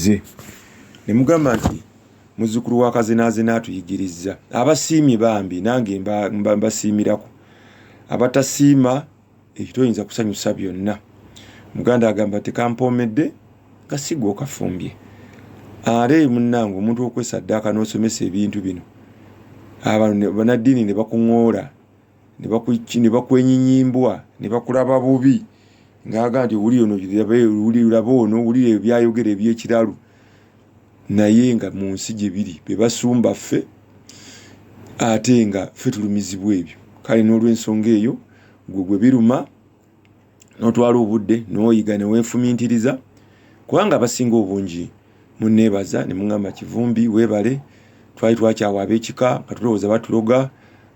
tuyigirize. Ne mugamba nti muzzukulu wa kazinazina atuyigiriza. Abasiimye bambi nange mbasiimirako. Abatasiima ekitoyinza kusanyusa byonna. Muganda agamba tekampomedde kasigo okafumbye. Ale munnango omuntu okwesaddaaka n'osomesa ebintu bino. Banaddiini ne bakuŋoola, ne bakwenyinyimbwa, ne bakulaba bubi. Ng'aga nti uliraba ono, wulira ebyayogera eby'ekiralu. Naye nga mu nsi gye biri be basumba ffe ate nga ffe tulumizibwa ebyo. Kale n'olw'ensonga eyo gwe biruma n'otwala obudde n'oyiga ne weefumintiriza kubanga abasinga obungi munneebaza ne muŋŋamba Kivumbi weebale twali twakyawa ab'ekika nga tulowooza batuloga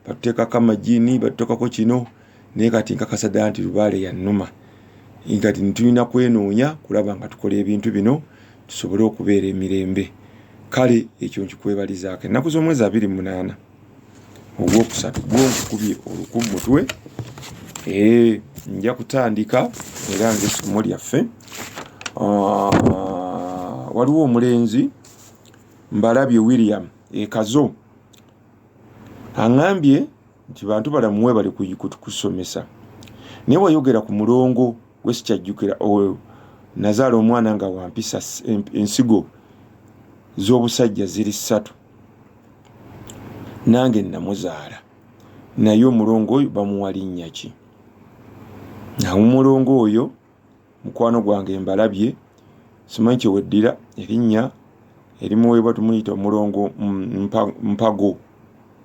batuteekako amajiini batuteekako kino naye kati nkakasa ddala nti Lubaale yannuma kati ntulina kwenoonya kulaba nga tukola ebintu bino tusobole okubeera emirembe. Kale ekyo nkikwebalizaako. Ennaku z'omwezi 28 ogwokusatu gw'onkubye oluku mu mutwe nja kutandika era ng'essomo lyaffe. Waliwo omulenzi Mbalabye William Kazo aŋŋambye nti Bantubalamu mwebale kusomesa naye wayogera ku mulongo gwe sikyajjukira nazaala omwana nga wampisa ensigo z'obusajja ziri 3 nange namuzaala naye omulongo oyo bamuwa linnya ki? Nawo omulongo oyo mukwano gwange Mbalabye simanyi kye weddira erinnya erimuweebwa tumuyita omulongo Mpago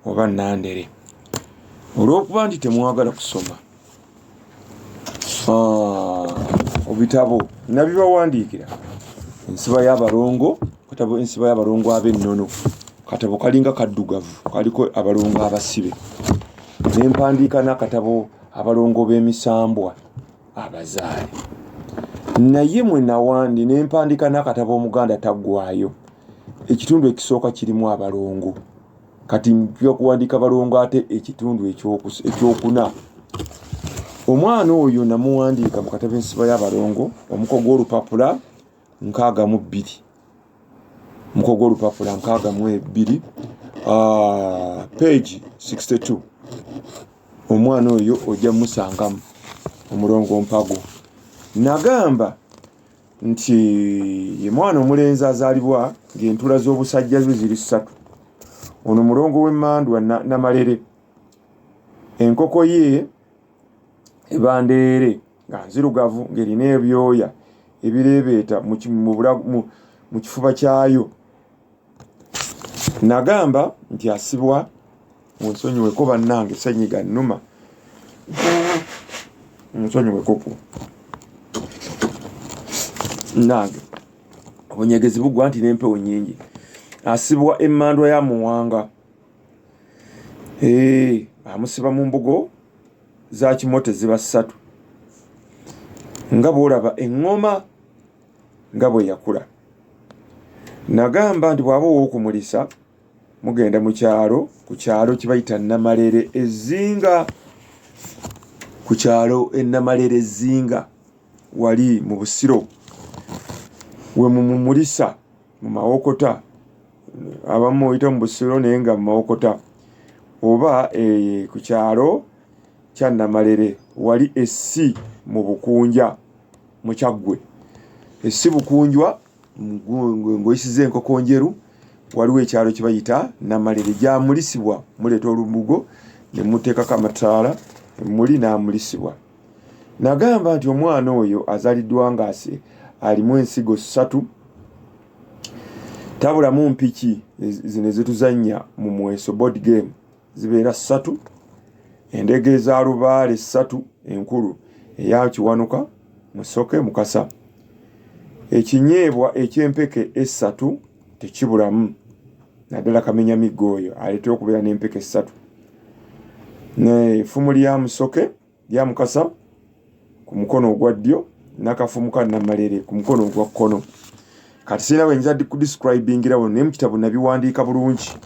oba Nandere. Olw'okuba nti temwagala kusoma obitabo nabibawandiikira ensiba y'abalongo katabo ensiba y'abalongo ab'ennono katabo kalinga kaddugavu kaliko abalongo abasibe nempandiika n'akatabo abalongo b'emisambwa abazaale naye mwe nawandi nempandiika n'akatabo Omuganda taggwaayo ekitundu ekisooka kirimu abalongo kati mpya kuwandiika balongo ate ekitundu ekyokuna. Omwana oyo namuwandiika mu katabo ensiba y'abalongo omuko gw'olupapula 62 muko gw'olupapula 62 page 62 omwana oyo ojja musangamu omulongo Mpago. Nagamba nti ye mwana omulenzi azaalibwa ng'entula z'obusajja ze ziri 3 ono mulongo w'emmandwa Namalere enkoko ye ebandeere nga nzirugavu ng'erina ebyoya ebireebeeta mu kifuba kyayo. Nagamba nti asibwa munsonyiweko bannange ssenyiga nnuma munsonyiwekoko nange obunyegezi bugwa nti n'empewo nnyingi. Asibwa emmandwa ya Muwanga amusiba mu mbugo za Kimote ziba 3 nga bw'olaba eŋŋoma nga bwe yakula. Nagamba nti bw'aba ow'okumulisa mugenda mu kyalo ku kyalo kibayita Namalere Ezinga ku kyalo Namalere Ezinga wali mu Busiro we mumulisa mu Mawokota abamu oyita mu Busiro naye nga mu Mawokota oba ku kyalo kya Namalere wali essi mu Bukunja mu Kyaggwe essi Bukunjwa ng'oyisiza enkoko njeru waliwo ekyalo kibayita Namalere gyamulisibwa muleeta olumugo ne muteekako amataala muli n'amulisibwa. Nagamba nti omwana oyo azaliddwa ng'ase alimu ensigo 3 tabulamu mpiki zino zituzannya mu mweso board game zibeera 3 endege za Lubaale 3 enkulu eya Kiwanuka Musoke Mukasa ekinyeebwa eky'empeke 3 tekibulamu naddala Kamenya Miggo oyo aleetera okubeera n'empeke 3 n'effumu lya Musoke lya Mukasa ku mukono ogwa ddyo n'akafumu ka Namalere ku mukono ogwa kkono. Kati sirina bwe nza kudescribingira naye mu kitabo nabiwandiika bulungi.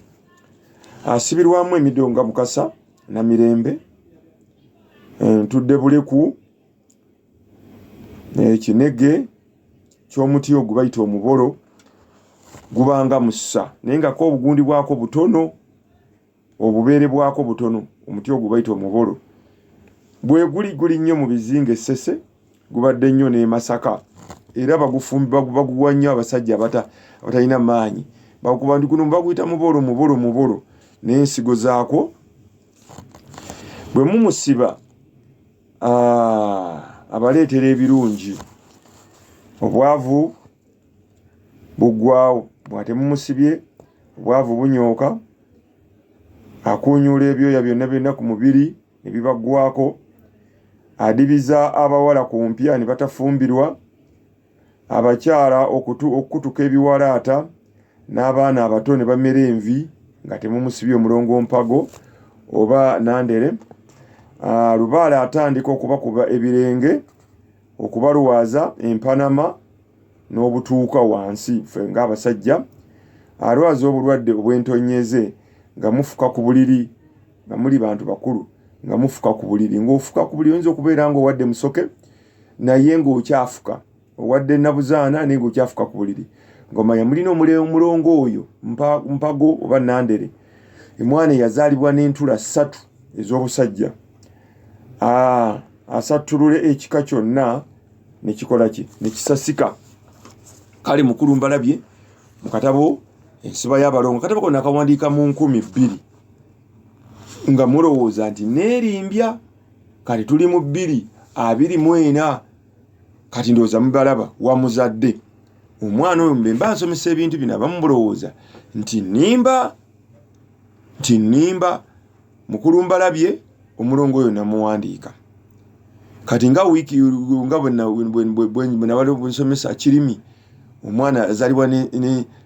Asibirwamu emidonga Mukasa na Mirembe ntudde Buleku ekinege ky'omuti ogwo bayita omubolo gubanga mussa naye nga ko obugundi bwako butono obubeere bwako butono omuti ogwo bayita omubolo bwe guli nnyo mu bizinga essese gubadde nnyo ne Masaka era baguwa nnyo abasajja abatalina maanyi bakuba ndi guno baguyita mubolo n'ensigo zaako bwe mumusiba abaleetera ebirungi obwavu buggwaawo bwate mumusibye obwavu bunyooka akuunyuula ebyoya byonna ku mubiri ne bibaggwako adibiza abawala ku mpya ne batafumbirwa abakyala okukutuka ebiwalaata n'abaana abato ne bamera envi nga temumusibye omulongo mpago oba nandere. Lubaale atandika okubakuba ebirenge okubalwaza empanama n'obutuuka wansi ffe ng'abasajja alwaza obulwadde obw'entonyeze nga mufuka ku buliri nga muli bantu bakulu nga mufuka ku buliri ng'ofuka ku buliri oyinza okubeera ng'owadde musoke naye ng'okyafuka owadde nabuzaana naye ng'okyafuka ku buliri ng'omanya mulina omulongo oyo mpago oba nandere omwana yazaalibwa n'entula 3 ez'obusajja asattulule ekika kyonna nekikola ki nekisasika kale mukulu mbalabye mu katabo ensiba y'Abalongo katabo konna akawandiika mu 2000 nga mulowooza nti neerimbya kati tuli mu 2024 kati ndowooza mubalaba wamuzadde omwana oyo mba nsomesa ebintu bino abamulowooza nti nnimba mukulu mbalabye omulongo oyo namuwandiika kati nga wiiki nga bwenabalisomesa kirimi omwana azalibwa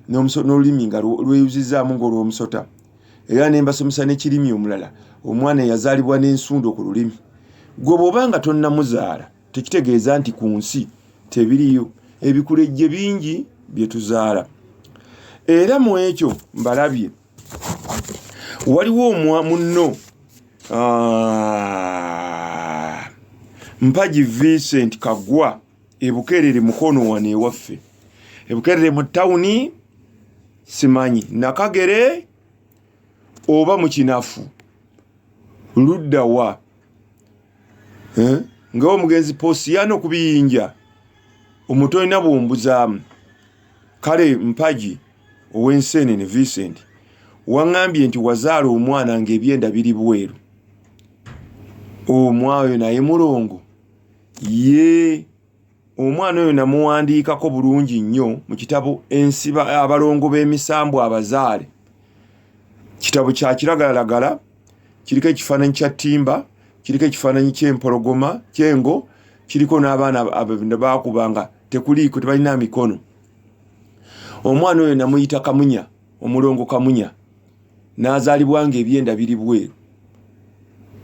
n'olulimi nga lweyuzizaamu ng'olw'omusota era nembasomesa n'ekirimi omulala omwana yazaalibwa n'ensundo ku lulimi gwe bw'obanga tonnamuzaala tekitegeeza nti ku nsi tebiriyo ebikulejje bingi bye tuzaala era mu ekyo mbalabye waliwo munno Mpagi Vincent Kagwa ebukerere mukono wane ewaffe ebukerere mu tawuni simanyi Nakagere oba mu Kinafu ludda wa ngawo mugenzi Posiyano kubiyinja omutolina bwombuzaamu kale Mpagi ow'ensenene Vincent waŋŋambye nti wazaala omwana ng'ebyenda biri bweru omwana naye mulongo ye omwana oyo namuwandiikako bulungi nnyo mu kitabo ensiba Abalongo b'emisambu abazaale kitabo kya kiragalalagala kiriko ekifaananyi kya ttimba kiriko ekifaananyi ky'empologoma kyengo kiriko n'abaana baakubanga tekuliiko tebalina mikono omwana oyo namuyita Kamunya omulongo Kamunya n'azaalibwa ng'ebyenda biri bweru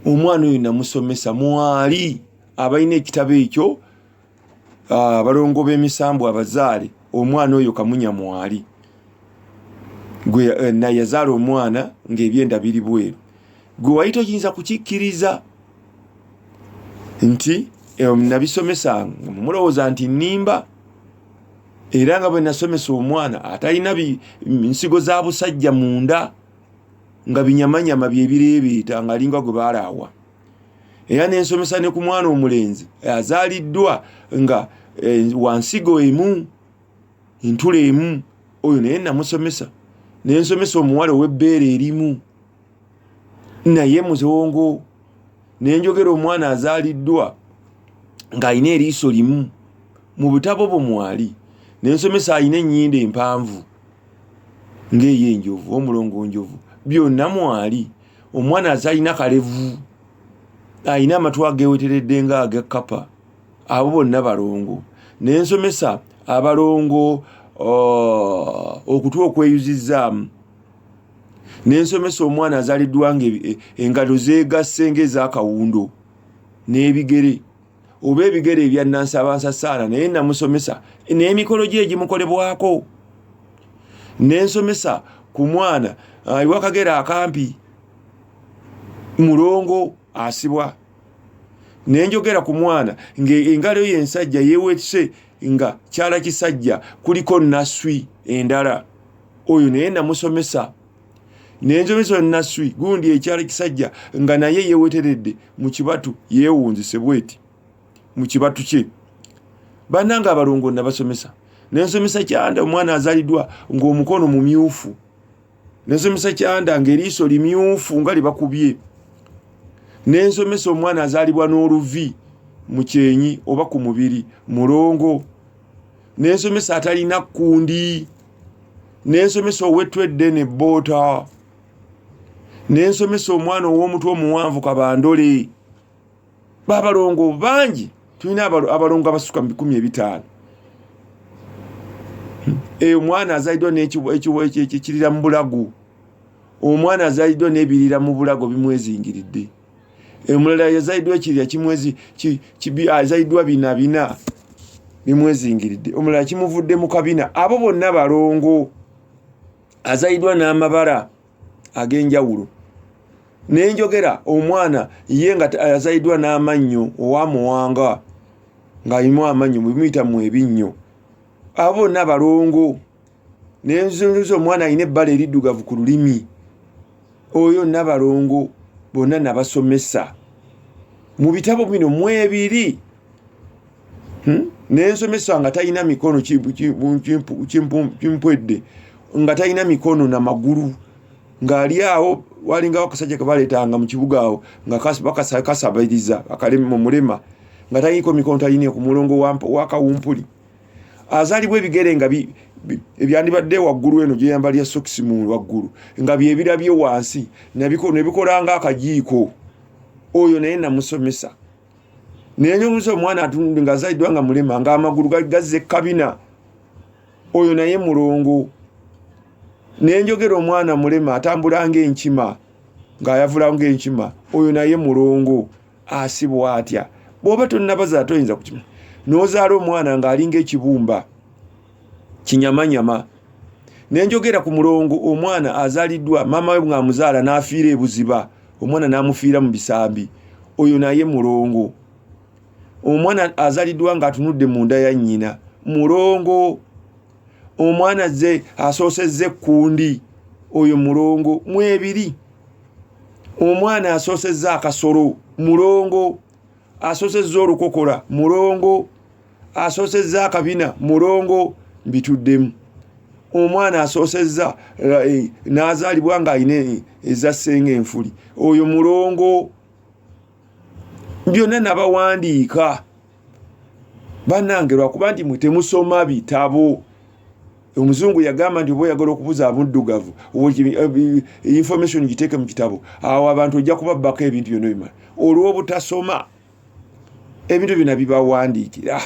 omwana oyo namusomesa mwali abalina ekitabo ekyo Abalongo b'emisambu abazaale omwana oyo Kamunya mwali gwe na yazaala omwana ng'ebyenda biri bweru gwe wayita oyinza kukikkiriza nti nabisomesa mulowooza nti nnimba era nga bwe nasomesa omwana atalina nsigo za busajja munda nga binyamanyama byebireebeeta nga alinga gwe baalaawa era nensomesa ne ku mwana omulenzi azaaliddwa nga wansigo emu entula emu oyo naye namusomesa nensomesa omuwala ow'ebbeere erimu naye muzongo nenjogera omwana azaaliddwa ng'alina eriiso limu mu butabo bwe mwali nensomesa alina ennyindo empanvu ng'ey'enjovu omulongo njovu byonna mwali omwana azalina kalevu alina amatu ageweteredde ng'ag'ekkapa abo bonna balongo nensomesa Abalongo okutwa okweyuzizaamu nensomesa omwana azaliddwa engalo zeegasse ng'ez'akawundo n'ebigere oba ebigere ebya Nansabansasaana naye namusomesa n'emikolo gye egimukolebwako nensomesa ku mwana iwakagera akampi mulongo asibwa nenjogera ku mwana ng'engalo ye ensajja yeewetse nga kyala kisajja kuliko naswi endala oyo naye namusomesa n'ensomesa naswi gundi ekyala kisajja nga naye yeweteredde mu kibatu yeewunzise bweti mu kibatu kye bannanga abalongo nabasomesa n'ensomesa kyanda omwana azaliddwa ng'omukono mumyufu n'ensomesa kyanda ng'eriiso limyufu nga libakubye n'ensomesa omwana azalibwa n'oluvi mu kyenyi oba ku mubiri mulongo n'ensomesa atalina kundi n'ensomesa owetwedde ne boota n'ensomesa omwana ow'omutwe omuwanvu kabandole babalongo bangi tulina abalongo abasuka mu 1500 omwana azaliddwa n'ekirira mu bulago omwana azaliddwa n'ebirira mu bulago bimwezingiridde omulala yazaliddwa ekirira kimwezi azaliddwa bina bimwezingiridde omulala kimuvudde mu kabina abo bonna balongo azaliddwa n'amabala ag'enjawulo n'enjogera omwana ye nga azaliddwa n'amannyo owamuwanga ng'alimu amannyo mubimuyita mu ebinnyo abo bonna balongo n'enzunzuza omwana alina ebbala eriddugavu ku lulimi oyo nabalongo bonna nabasomesa mu bitabo bino mu ebiri n'ensomesa nga talina mikono kimpwedde nga talina mikono na magulu ng'ali awo walingawo akasajja kabaleetanga mu kibuga awo nga kasabiriza akalemu mulema nga talinako mikono taline ku mulongo wakawumpuli azalibwa ebigere nga ebyandibadde waggulu eno gyeyambalya sokisi mu waggulu nga byebirabye wansi nebikolanga akajiiko oyo naye namusomesa nenyonguza omwana atunde nga azaliddwa nga mulema nga amagulu gazze kabina oyo naye mulongo nenjogera omwana mulema atambula ng'enkima ng'ayavula ng'enkima oyo naye mulongo asibwa atya bw'oba tonnabaza toyinza kukima n'ozaala omwana ng'alinga ekibumba kinyamanyama nenjogera ku mulongo omwana azaliddwa mama we ng'amuzaala n'afiira ebuziba omwana n'amufiira mu bisambi oyo naye mulongo omwana azaliddwa ng'atunudde mu nda ya nnyina mulongo omwana ze asoosezza ekkundi oyo mulongo mu ebiri omwana asoosezza akasolo mulongo asoosezza olukokola mulongo asoosezza akabina mulongo bituddemu omwana asoosezza n'azaalibwa ng'alina ezassenga enfuli oyo mulongo byonna nabawandiika bannange lwakuba nti mwe temusoma bitabo omuzungu yagamba nti oba oyagala okubuza abuddugavu information giteeke mu kitabo awo abantu ojja kubabbako ebintu byonna bimala olw'obutasoma ebintu byonna bibawandiikira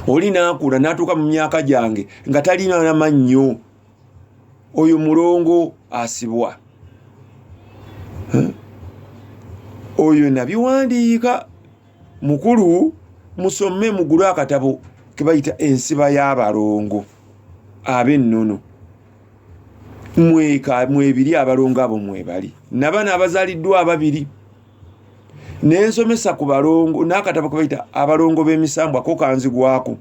oli naakula n'atuuka mu myaka gyange nga talina namannyo oyo mulongo asibwa oyo nabiwandiika mukulu musome mugulu akatabo kebayita ensiba y'abalongo ab'ennono mwebiri abalongo abo mwebali nabana abazaliddwa ababiri n'ensomesa ku balongo n'akatabo kebayita abalongo b'emisambwa ko kanzigwako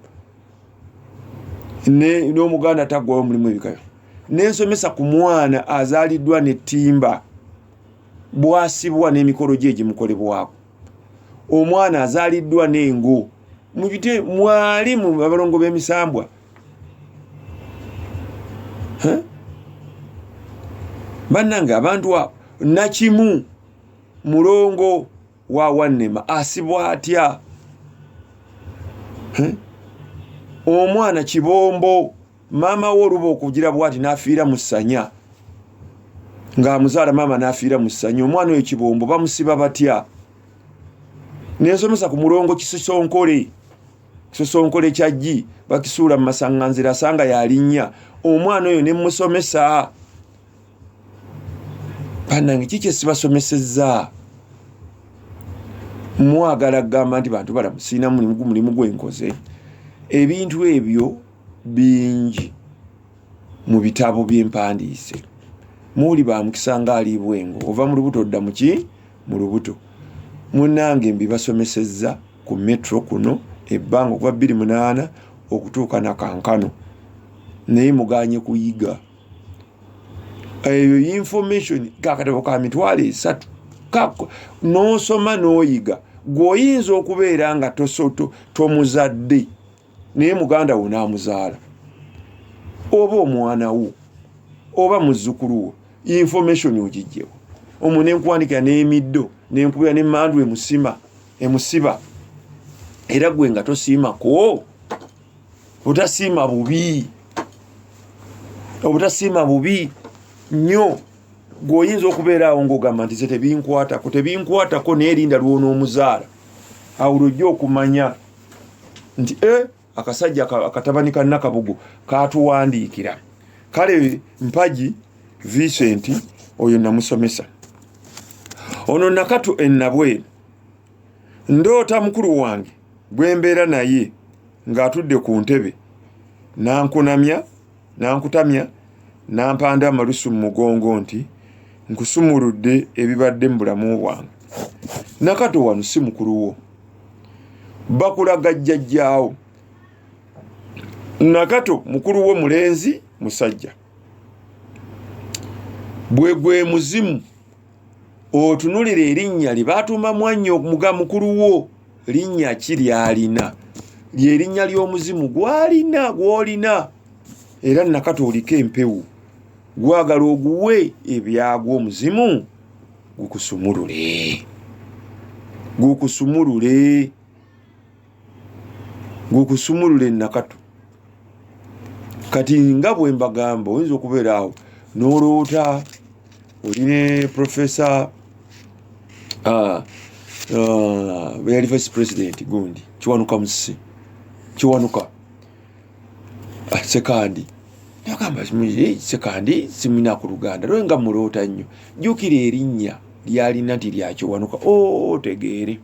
n'omuganda taggwawo mulimu ebikayo n'ensomesa ku mwana azaliddwa n'ettimba bwasibwa n'emikolo gye gimukolebwako omwana azaliddwa n'engo mubite mwali mu abalongo b'emisambwa bannange abantu abo nakimu mulongo wa wannema asibwa atya omwana kibombo maama we oluba okugira bwati n'afiira mu ssanya ng'amuzaala maama n'afiira mu ssanya omwana oyo kibombo bamusiba batya n'ensomesa ku mulongo kisosonkole kyaggi bakisuula mu masaŋŋanzira asanga yalinnya omwana oyo ne musomesa bannange kiki esibasomesezza mwagala kugamba nti bantu balamu sirina mulimu gwenkoze ebintu ebyo bingi mu bitabo by'empandiise muuli bamukisa ng'ali bwengo ova mu lubuto odda muki mu lubuto munnange mbibasomesezza ku metro kuno ebbanga okuva 28 okutuuka na kankano naye muganye kuyiga eyo information kakatabo ka mitwalo 3 n'osoma n'oyiga gwoyinza okubeera nga tomuzadde naye muganda wo n'amuzaala oba omwana wo oba muzzukulu wo information ogijjewo omwo nenkuwandikira n'emiddo nenkubira n'emmandu emusiba era gwe nga tosiimako obutasiima bubi nnyo gwoyinza okubeera awo ng'ogamba nti ze tebinkwatako neerinda lw'onoomuzaala awo lwojja okumanya nti akasajja akatabani ka Nakabugo katuwandiikira kale Mpagi Vincent oyo namusomesa ono Nakato ennabwe ndoota mukulu wange bwembeera naye ng'atudde ku ntebe nankutamya nampanda amalusu mu mugongo nti nkusumuludde ebibadde mu bulamu bwange. Nakato wano si mukulu wo, bakulaga jjajjaawo. Nakato mukulu wo mulenzi musajja, bwe gwe muzimu otunulira erinnya libatuma mwannyo muga mukulu wo linnya ki lyalina, lyerinnya ly'omuzimu gwolina era Nakato oliko empewo gwagala oguwe ebyagwa omuzimu gukusumulule Nakato. Kati nga bwe mbagamba oyinza okubeera awo n'oloota oline Professor yali Vice President gundi Kiwanuka Musisi Kiwanuka sekandi yakamba sekandi simina ku Luganda lwenga muloota nnyo jukira erinnya lyalina nti lya Kiwanuka tegeere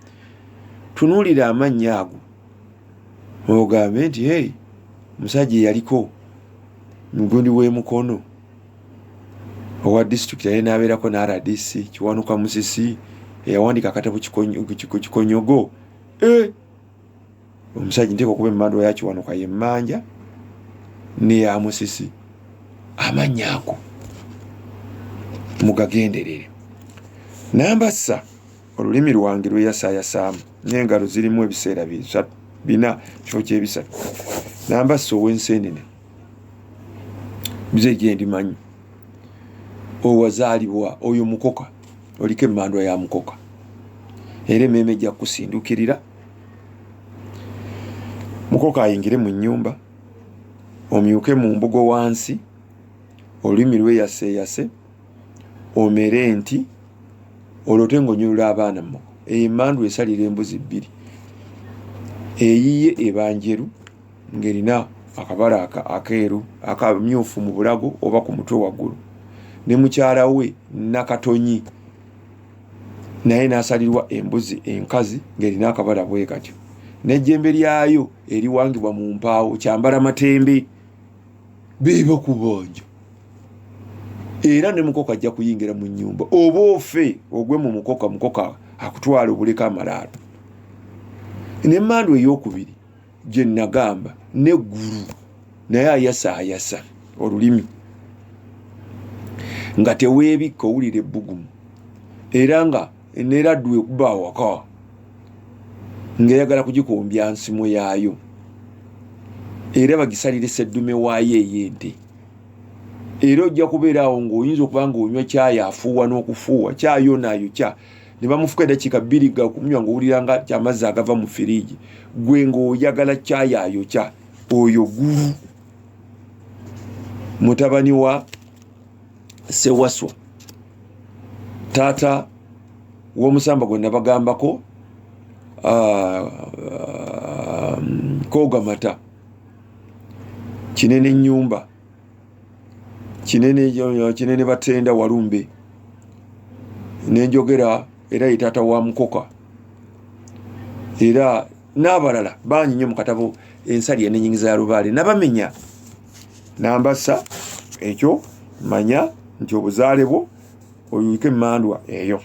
tunuulira amannya ago ogambe nti musajja yaliko mugundi w'emukono owa district yali n'abeerako na RDC Kiwanuka Musisi eyawandika akatabo Kikonyogo omusajja nteeka okuba emmandwa ya Kiwanuka yemmanja neya Musisi amannya ago mugagenderere. Nambassa olulimi lwange lweyasaayasaamu n'engalo zirimu ebiseera 4 kifo kyebisatu. Nambassa ow'enseenene bize gye ndimanyi owazaalibwa oyo mukoka oliko emmandwa ya mukoka era emmeeme ejja kusindukirira mukoka ayingire mu nnyumba omyuke mu mbugo wansi olulimi lweyaseyase omere nti olote ng'onyolula abaana mu emmandwa esalira embuzi 2 eyiye ebanjeru ng'erina akabala akeeru akamyufu mu bulago oba ku mutwe waggulu ne mukyala we Nakatonyi naye n'asalirwa embuzi enkazi ng'erina akabala bwe katyo n'ejjembe lyayo eriwangibwa mu mpaawo kyambala matembe biba kubanja era ne mukoka ajja kuyingira mu nnyumba oba ofe ogwe mu mukoka akutwala obuleka amalaalo. N'emmandwa ey'okubiri gye nagamba n'eggulu naye ayasaayasa olulimi nga teweebikka owulira ebbugumu era nga neraddu ekuba awaka ng'eyagala kugikombya nsimo yaayo era bagisalire seddume waayo ey'ente era ojja kubeera awo ng'oyinza okuba ng'onywa caayi afuuwa n'okufuuwa caayonaayokya ne bamufuka eddakiika 2 gakunywa ng'owulira nga kyamazzi agava mu firiigi gwe ng'oyagala caayi ayokya oyo gulu mutabani wa Sewaswa taata w'omusamba gwe nabagambako Kogamata kinene nnyumba kinene Batenda Walumbe nenjogera era ye taata wa mukoka era n'abalala bangi nnyo mu katabo ensali n'ennyingiza ya Lubaale nabamenya. Nambassa ekyo manya nti obuzaale bwo oyuike emmandwa eyo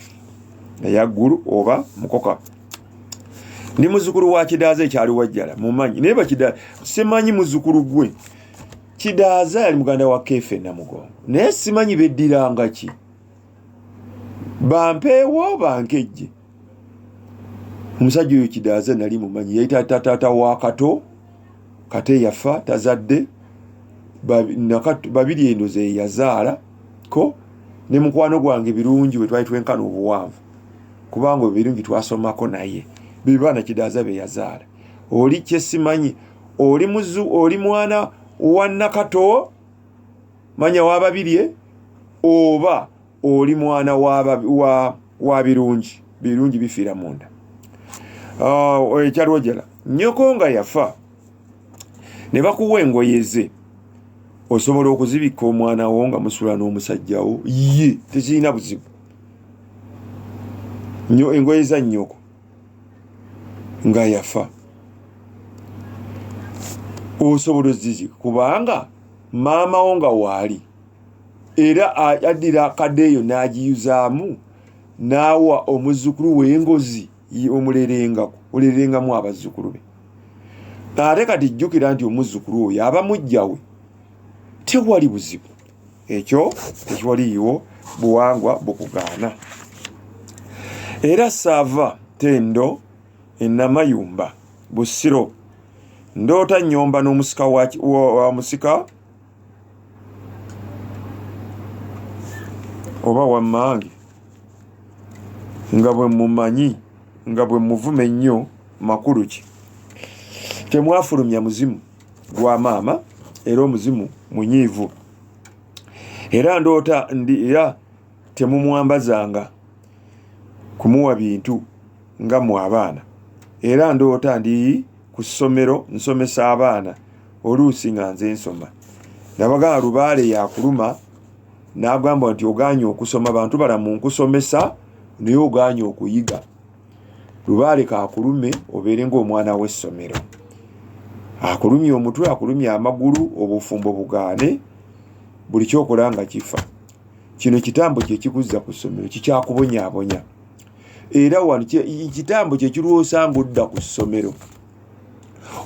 eyaggulu oba mukoka. Ndi muzukulu wa Kidaaza ekyali wajjala mumanyi naye bakidaaza simanyi muzukulu gwe Kidaaza yali muganda wa Kefe Namugongo naye simanyi beddiranga ki bampeewo bankejje omusajja oyo Kidaaza nali mumanyi yayita taata wa Kato Kate yafa tazadde babiri endoze yazaala ko ne mukwano gwange birungi bwe twali twenkana obuwanvu kubanga birungi twasomako naye bibana Kidaaza be yazaala oli kyesimanyi oli mwana wa Nakato manya wa babirye oba oli mwana wa birungi bifiira munda ekyali wajjala nnyoko nga yafa ne bakuwa engoye ze osobola okuzibika omwana wo nga musula n'omusajja wo ye tekirina buzibu engoye za nnyoko nga yafa osobola ozizika kubanga maama wo nga waali era addira kadeeyo n'agiyuzaamu n'awa omuzzukulu w'engozi olerengamu abazzukulu be ate kati jjukira nti omuzzukulu oyo aba mujja we tewali buzibu ekyo tekiwaliiwo buwangwa bukugaana era saava tendo enamayumba busiro ndoota nnyomba n'omusika wa musika oba wammange nga bwe mumanyi nga bwe muvume ennyo makulu ki temwafulumya muzimu gwa maama era omuzimu munyiivu era ndoota era temumwambazanga kumuwa bintu nga mu abaana era ndoota ndi ku ssomero nsomesa abaana oluusi nga nze nsoma nabagamba Lubaale yakuluma n'agamba nti oganye okusoma Bantubalamu nkusomesa naye oganye okuyiga Lubaale kaakulume obeere ng'omwana w'essomero akulumya omutwe akulumya amagulu obufumbo bugaane buli kyokola nga kifa kino kitambo kyekikuzza ku ssomero kikyakubonyaabonya era wano kitambo kyekirwosanga odda ku ssomero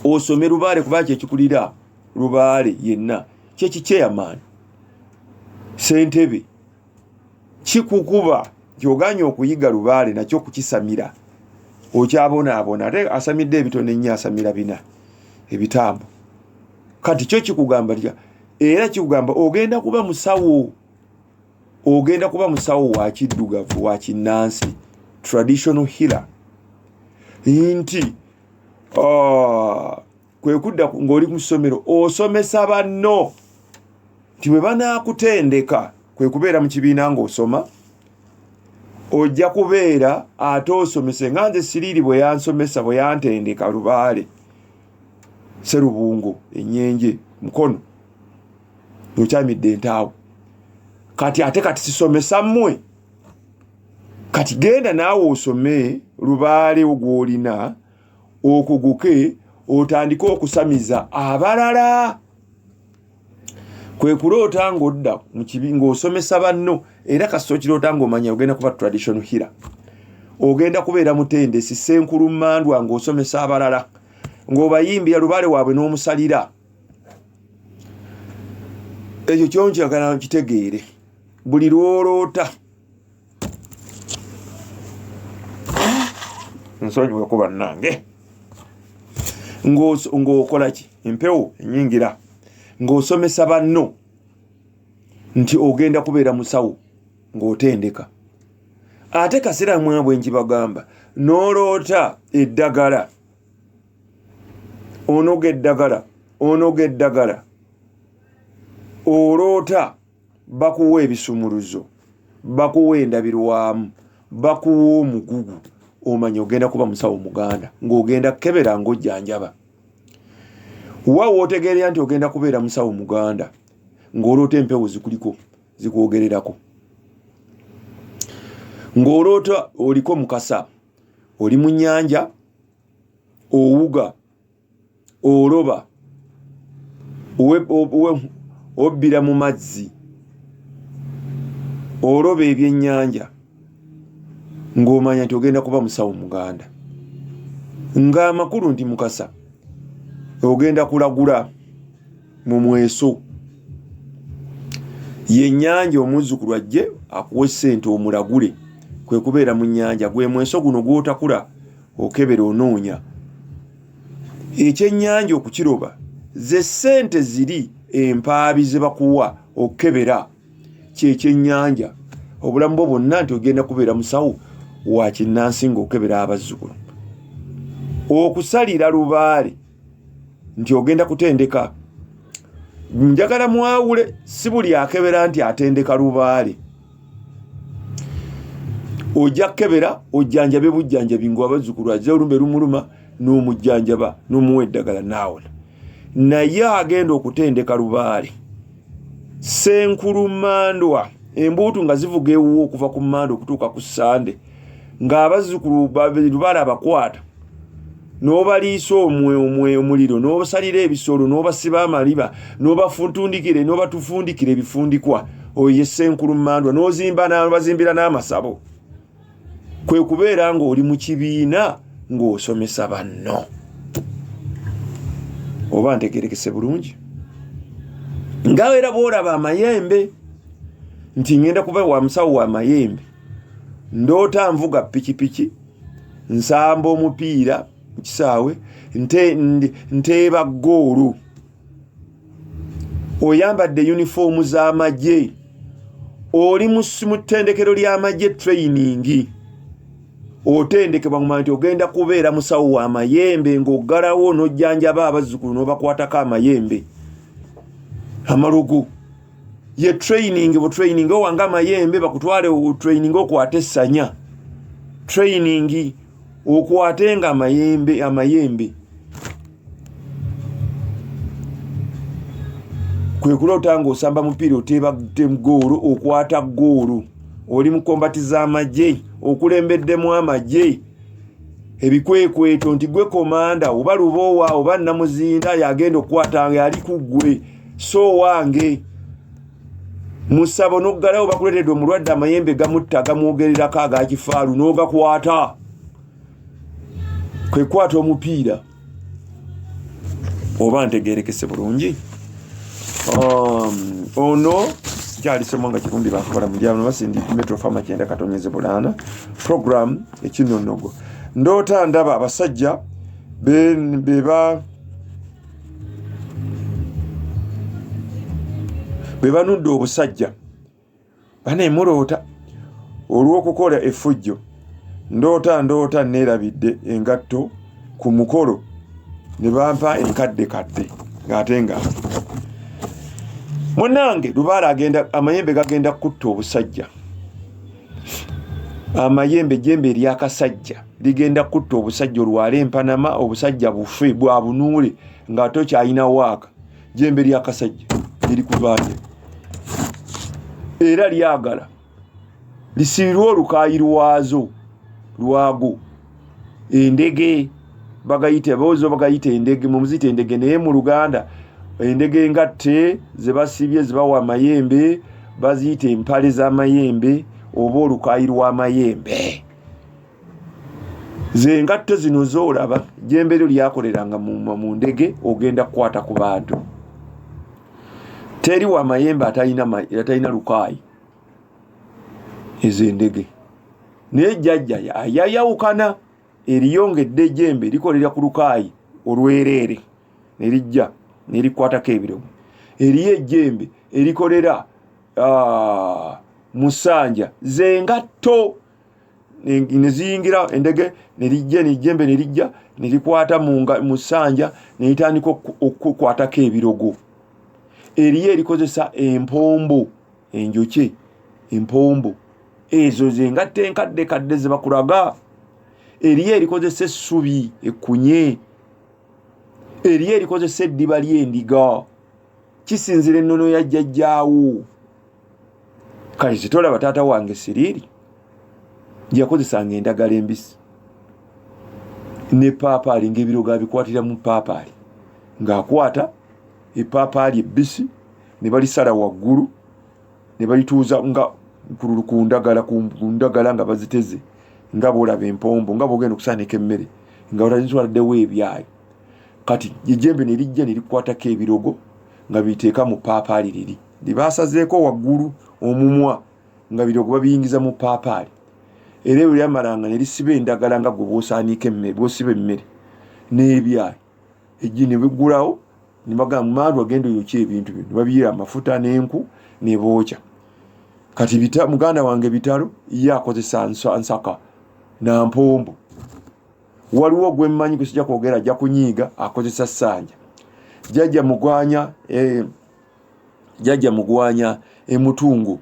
osome Lubaale kuba kyekikulira Lubaale yenna kyekikyeyaman ssentebe kikukuba kyoganya okuyiga Lubaale nakyo kukisamira okyabonaabona ate asamidde ebitone nnyo asamira bina ebitambo kati kyo kikugamba era kikugamba ogenda kuba musawo wa kiddugavu wa kinnansi traditional healer nti kwe kudda ng'oli mu ssomero osomesa banno nti bwe banaakutendeka kwe kubeera mu kibiina ng'osoma ojja kubeera ate osomese nga nze Siriiri bwe yansomesa bwe yantendeka Lubaale Sserubungo Ennyenje Mukono nokyamidde entaawo kati ate kati sisomesa mmwe kati genda naawe osome Lubaale ogwolina okuguke otandike okusamiza abalala kwe kuloota ng'odda mu kibingo osomesa banno era kasito kiroota ng'omanya ogenda kuba traditional healer ogenda kubeera mutendesi Senkulummandwa ng'osomesa abalala ng'obayimbira Lubaale waabwe n'omusalira ekyo kyonkyagala nkitegeere buli lwoloota nsonyiwe kuba nange ng'okola ki empewo ennyingira ng'osomesa banno nti ogenda kubeera musawo ng'otendeka ate kaseera mwabwe nkibagamba n'oloota eddagala onoga eddagala oloota bakuwa ebisumuluzo bakuwa endabirwamu bakuwa omugugu omanya ogenda kuba musawo muganda ng'ogenda kukebera ng'ojjanjaba wa wootegeerera nti ogenda kubeera musawo muganda ng'oloota empewo zikuliko zikwogererako ng'oloota oliko mukasa oli mu nnyanja owuga oloba obbira mu mazzi oloba ebyennyanja ng'omanya nti ogenda kuba musawo muganda nga amakulu nti Mukasa ogenda kulagula mu Mweso ye nnyanja omuzzukulu ajje akuwe ssente omulagule kwe kubeera mu nnyanja gwe Mweso guno gw'otakula okebera onoonya ekyennyanja okukiroba ze ssente ziri empaabi ze bakuwa okebera kyekyennyanja obulamu bwo bwonna nti ogenda kubeera musawo wa kinnansi ng'okebera abazzukulu okusalira Lubaale nti ogenda kutendeka njagala mwawule si buli akebera nti atendeka Lubaale ojja kebera ojjanjabe bujjanjabi ng'abazzukulu ajja olumbe lumuluma n'omujjanjaba n'omuwa eddagala naawona naye agenda okutendeka Lubaale Senkulu Mandwa embuutu nga zivuga ewuwo okuva ku Manda okutuuka ku Sande ng'abazzukulu Lubaale abakwata n'obaliisa omuliro n'obasalira ebisolo n'obasiba amaliba n'obafuntundikire n'obatufundikira ebifundikwa oye Senkulu Mandwa n'obazimbira n'amasabo kwe kubeera ng'oli mu kibiina ng'osomesa banno oba ntegerekese bulungi nga era bw'olaba amayembe nti ngenda kuba wa musawo wa mayembe ndoota nvuga pikipiki nsamba omupiira mu kisaawe nteeba ggoolu oyambadde uniformu z'amagye oli mu ttendekero ly'amagye training otendekebwa mu nti ogenda kubeera musawo wa mayembe ng'oggalawo n'ojjanjaba abazzukulu n'obakwatako amayembe amalogo ye training bo training owanga amayembe bakutwale training okwate essanya training okwatenga amayembe kwe kulota ng'osamba mupiira oteeba goolo okwata goolo oli mu kombatiza amagye okulembeddemu amagye ebikwekweto nti gwe komanda oba Luboowa oba Namuzinda yagenda okukwatanga yali ku ggwe so wange musabo n'oggalawo bakuleetedde omulwadde amayembe gamutta gamwogererako agakifaalu n'ogakwata kwe kwata omupiira oba ntegerekese bulungi ono kyali somo nga kirundi bakola mu dyano basindi Metro Farmer 9 program Ekinonoggo ndoota ndaba abasajja bebanudde obusajja baneemuloota olw'okukola effujjo ndoota neerabidde engatto ku mukolo ne bampa enkadde ng'ate nga munange Lubaale amayembe gagenda kutta obusajja amayembe jembe ery'akasajja ligenda kutta obusajja olwala empanama obusajja bufe bwa bunuule ng'ate kyalina waaka jembe ly'akasajja liri kubanja era lyagala lisibirwe olukaayi lwago endege bagayita endege mumuzita endege naye mu Luganda endege ngatte ze basibye zibawa amayembe baziyita empale z'amayembe oba olukaayi lw'amayembe ze ngatte zino zoolaba jembe lyo lyakoleranga mu ndege ogenda kukwata ku bantu teri wa mayembe atalina lukaayi ezo endege naye jjajja yayawukana eriyongedde ejjembe likolera ku lukaayi olwereere nerijja nerikwatako ebirogo eriyo ejjembe erikolera musanja zengatto neziyingira endege nejjembe nerijja nerikwata musanja neritandika okukwatako ebirogo eriyo erikozesa empombo enjoke empombo ezo zengatte enkadde ze bakulaga eriyo erikozesa essubi ekkunye eriyo erikozesa eddiba ly'endiga kisinzira ennono ya jjajjaawo kale zitolaba taata wange Siriiri yakozesanga endagala embisi ne paapaali ng'ebirogo abikwatira mu paapaali ng'akwata epaapaali ebbisi ne balisala waggulu ne balituuza nga ku ndagala nga baziteze nga bw'olaba empombo nga bw'ogenda okusaanika emmere nga otazitwaladdewo ebyayo. Kati ejjembe ne lijja ne likwatako ebirogo nga biteeka mu paapaali liri libasazeeko waggulu omumwa nga birogo babiyingiza mu paapaali. Era ebyo lyamalanga ne lisiba endagala nga gwe bw'osaanika emmere bw'osiba emmere n'ebyayi. Ejji ne biggulawo ne bagamba Mandu agenda oyokya ebintu bino, ne babiyiira amafuta n'enku ne bookya. Kati muganda wange Bitalo ye akozesa nsaka na mpombo. Waliwo gwe mmanyi gwe sijja kwogera ajja kunyiiga akozesa ssanja. Jjajja mugwanya emutungu.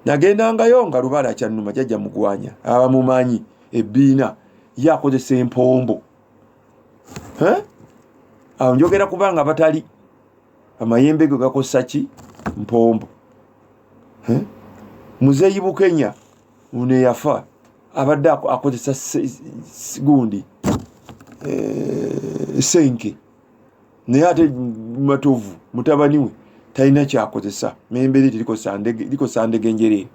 Nagendangayo nga Lubaale akyannuma jjajja mugwanya abamumanyi ebbiina ye akozesa empombo. Awo njogera kubanga batali amayembe ge gakozesa ki mpombo. Muzeeyi Bukenya ono yafa abadde akozesa gundi senke, naye ate Matovu mutabani we talina kyakozesa. Membe liti liko sandege njereere.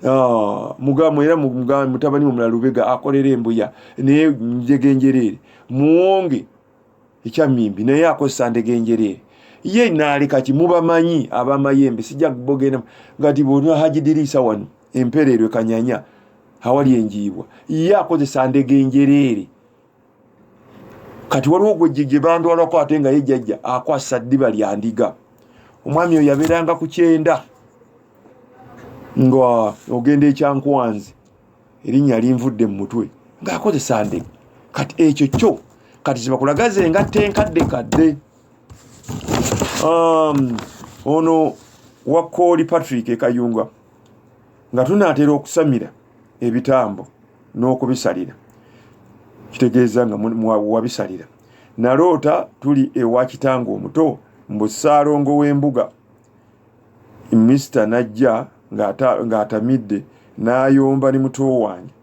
Era mutabani we mulala Lubega akolera embuya naye njege njereere. Muwonge ekyamimbi naye akozesa ndege njereere. Ye naaleka kimubamanyi abamayembe sijja bogenda ngati bona Haji Dirisa wano empererwe Kanyanya awali enjiibwa ye akozesa ndege njereere. Kati waliwo gwejjije bandwalako ate nga ye jjajja akwasa ddiba lya ndiga. Omwami oyo yabeeranga ku kyenda nga ogenda ekyankwanzi erinnya linvudde mu mutwe ng'akozesa ndege. Kati ekyo kyo kati zibakulagaze engatta enkadde. Ono Wakoli Patrick Ekayunga nga tunaatera okusamira ebitambo n'okubisalira kitegeeza nga wabisalira. Naloota tuli ewa kitango omuto mbu Ssaalongo w'embuga Mr. Najja ng'atamidde n'ayomba ne muto wange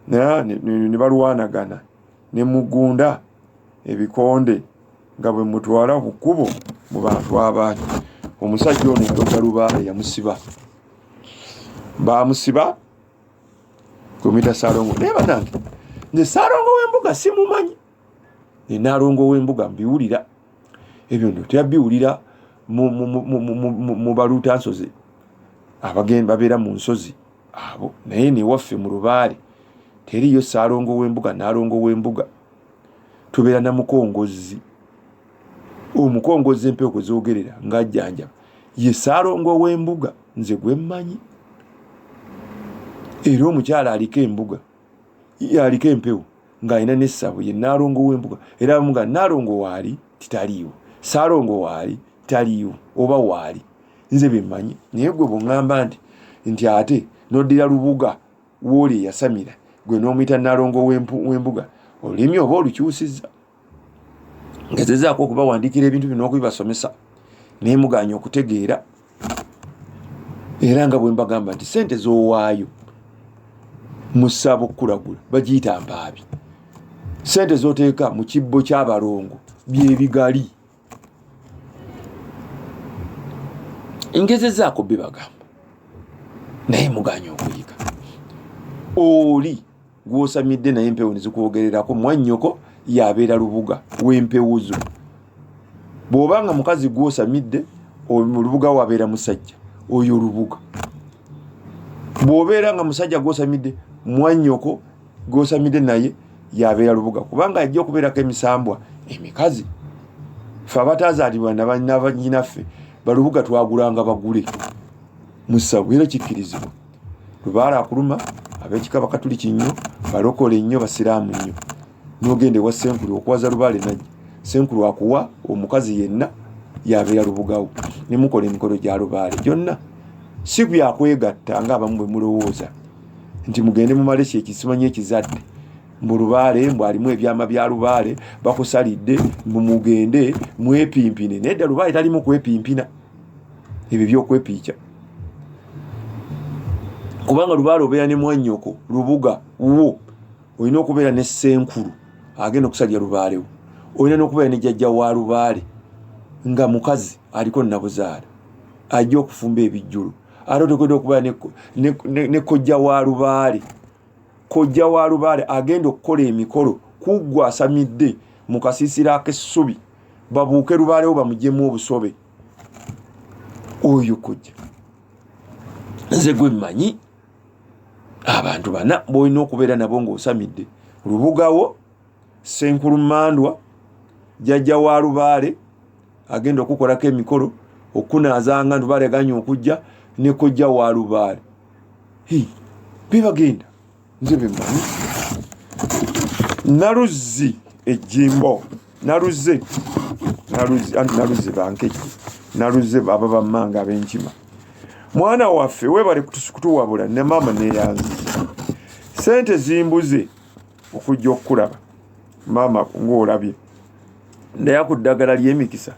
ne balwanagana ne mugunda ebikonde nga bwe mutwala ku kkubo mu bantu abangi. Omusajja ono yaloga Lubaale yamusiba. Baamusiba kumita Ssaalongo. Naye banange nze Ssaalongo w'embuga simumanyi. Nnaalongo w'embuga mbiwulira. Ebyo ndo teyabbiwulira mu baluuta nsozi abagenda babeera mu nsozi abo. Naye newaffe mu Lubaale teriyo Ssaalongo w'embuga Nnaalongo w'embuga. Tubeera na mukongozi. Omukongozi empewo kwe zoogerera ng'ajjanjaba ye Ssaalongo w'embuga nze gwe mmanyi. Era omukyala aliko embuga aliko empewo ng'alina n'essabo ye Nnaalongo w'embuga. Era abamuga Nnaalongo waali titaliiwo, Ssaalongo waali taliiwo oba waali. Nze bye mmanyi. Naye gwe bw'oŋŋamba nti ate n'oddira Lubuga w'oli eyasamira gwe n'omuyita Nnaalongo w'embuga olulimi oba olukyusizza. Ngezezaako okubawandiikira ebintu bino okubibasomesa naye muganya okutegeera. Era nga bwe mbagamba nti ssente z'owaayo mu ssabo okkulagula bagiyita mpaabi. Ssente z'oteeka mu kibbo ky'Abalongo byebigali. Ngezezaako bibagamba naye muganya okuyiga. Oli gw'osamidde naye empewo ne zikwogererako mwannyoko yabeera Lubuga w'empewo zo. Bw'obanga mukazi gw'osamidde mu Lubuga wabeera musajja oyo Lubuga. Bw'obeera nga musajja gw'osamidde mwannyoko gw'osamidde naye yabeera Lubuga kubanga ajja okubeerako emisambwa emikazi. Ffe abatazaalibwa n'abannyinaffe Balubuga twagulanga bagule mu ssabo era kikkirizibwa. Lubaale akuluma ab'ekika Bakatuliki nnyo, balokole nnyo, basiraamu nnyo. N'ogende wa Senkulu okuwaza Lubaale najja. Senkulu akuwa omukazi yenna yabeera Lubugawo ne mukola emikolo gya Lubaale gyonna. Si byakwegatta ng'abamu bwe mulowooza nti mugende mumale kyekisimanyi ekizadde mbu Lubaale mbu alimu ebyama bya Lubaale bakusalidde mbu mugende mwepimpine. Nedda Lubaale talimu kwepimpina ebyo by'okwepiica. Kubanga Lubaale obeera ne mwannyoko Lubuga wo olina okubeera ne Senkulu agenda okusalya Lubaale wo. Olina n'okubeera ne jjajja wa Lubaale nga mukazi aliko nnabuzaala ajja okufumba ebijjulo. Ate oteekeddwa okubeera ne kojja wa Lubaale kojja wa Lubaale agenda okukola emikolo kuggwa asamidde mu kasiisira ak'essubi babuuke Lubaalewo bamugyemu obusobe. Oyo kojja nze gwe mmanyi abantu bana b'olina okubeera nabo ng'osamidde. Lubugawo, Senkulumandwa, jjajja wa Lubaale agenda okukolako emikolo okunaazanga Lubaale ganya okujja ne kojja wa Lubaale. Bebagenda nze bemmanyi. Naluzzi ejjimbo naluzze bankejje naluzze baba bammanga ab'enkima. Mwana waffe weebale kutuwabula ne maama neeyanziza. Sente zimbuze okujja okukulaba maama ng'olabye ndaya ku ddagala ly'emikisa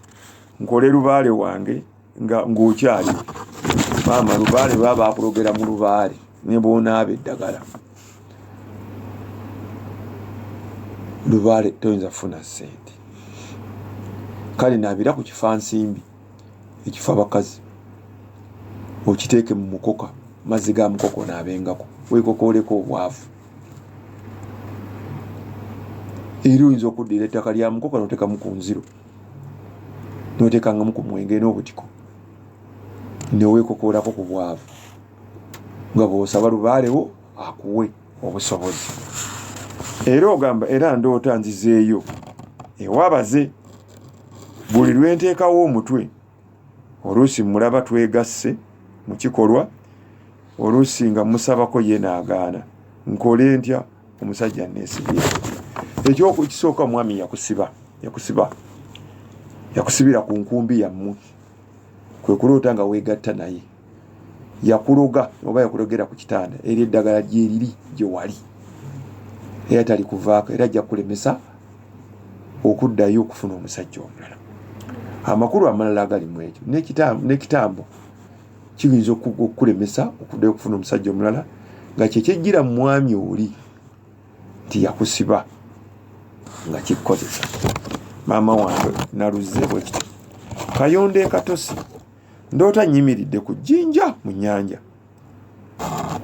nkole Lubaale wange ng'okyali. Maama Lubaale baba akulogera mu Lubaale ne bw'onaaba eddagala. Lubaale toyinza kufuna ssente. Kale naabira ku kifa nsimbi ekifa bakazi okiteeke mu mukoka mazzi ga mukoko naabengako weekokooleko obwavu. Era oyinza okuddira ettaka lya mukoka n'oteekamu ku nziro n'oteekangamu ku mwenge n'obutiko ne weekokoolako ku bwavu nga bw'osaba Lubaalewo akuwe obusobozi. Era ogamba era ndoota nzizeeyo ewabaze buli lwe nteekawo omutwe oluusi mulaba twegasse mu kikolwa oluusi nga musabako ye n'agaana nkole ntya omusajja neesibira. Ekyokukisooka mwami yakusibira ku nkumbi yammwe kwe kuloota nga weegatta naye yakuloga oba yakulogera ku kitanda eri eddagala gyeriri gye wali era talikuvaako era ajja kulemesa okuddayo okufuna omusajja omulala. Amakulu amalala agali mu ekyo n'ekitambo kiyinza okukulemesa okuddayo okufuna omusajja omulala nga kyekyejjira mu mwami oli nti yakusiba nga kikukozesa. Maama wange naluzze bwe kiti. Kayonde katosi ndoota nyimiridde ku jjinja mu nnyanja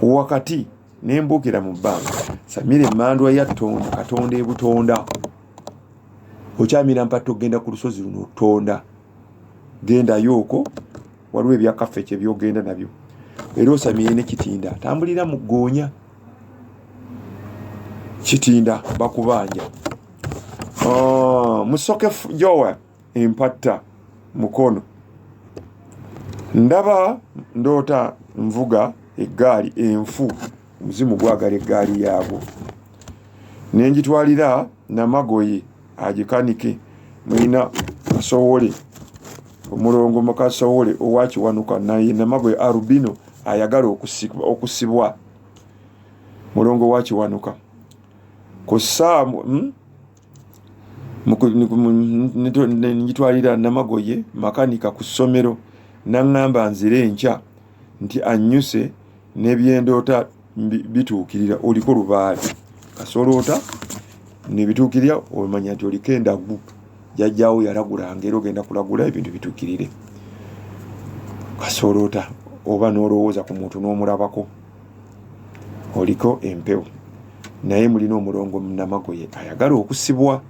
wakati nembuukira mu bbanga samira emmandwa ya Tonda Katonda ebutonda. Okyamira mpatto ogenda ku lusozi luno tonda gendayo okwo waliwo ebyakaffeke byogenda nabyo era osamire ne Kitinda atambulira mu ggoonya. Kitinda bakubanja musoke jowa empatta mukono ndaba ndoota nvuga eggaali enfu muzimu gwagala eggaali yaabwo nenjitwalira Namagoye agikanike mulina Kasowole omulongo Mukasowole owakiwanuka naye Namagoye Arubino ayagala okusibwa mulongo wakiwanuka kussa njitwalira Namagoye makanika ku ssomero naŋŋamba nzire enkya nti annyuse n'ebyendoota bituukirira oliko Lubaale kasoloota ne bituukirira omanya nti oliko endagu jjajjaawo yalagulanga era ogenda kulagula ebintu bituukirire. Kasoloota oba n'olowooza ku muntu n'omulabako oliko empewo naye mulina omulongo Namagoye ayagala okusibwa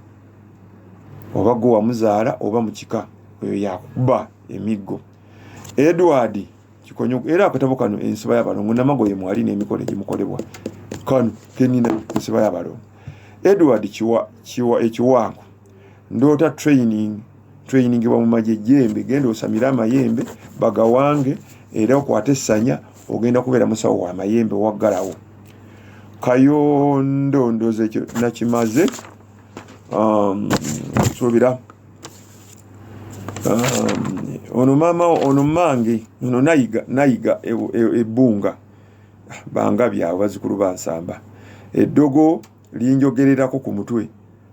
oba gwe wamuzaala oba mu kika oyo yakuba emiggo. Edward Kikonyogo era akatabo kano ensiba y'Abalongo Namagoye mwali n'emikolo egimukolebwa kano kenina ensiba y'Abalongo. Edward ekiwangu ndoota training bwa mu magye jjembe genda osamira amayembe bagawange era okwate essanya ogenda kubeera musawo wa mayembe waggalawo. Kayondo ndoze ekyo nakimaze suubira ono maama ono mange ono nayiga ebbunga banga byawe bazikulu bansamba eddogo linjogererako ku mutwe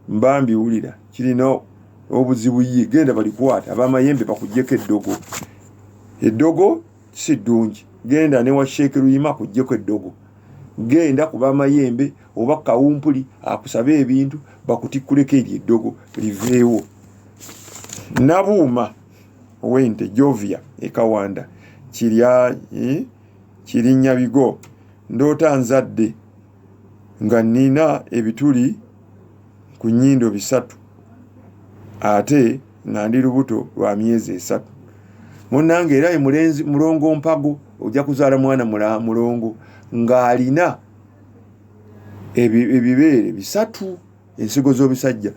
mbambiwulira kirina obuzibu ye genda balikwata abamayembe bakuggyeko eddogo si ddungi genda ne wa Sheikh Luyima kuggyeko eddogo genda kuba amayembe oba kawumpuli akusabe ebintu bakutikkuleko eri eddogo liveewo. Nabuuma ow'ente Jovia ekawanda kirinnya bigo ndoota nzadde nga nina ebituli ku nnyindo 3 ate nga ndi lubuto lwa myezi 3. Munnange era mulenzi mulongo mpago ojja kuzaala mwana mulongo ng'alina ebibeere 3 ensigo z'obisajja.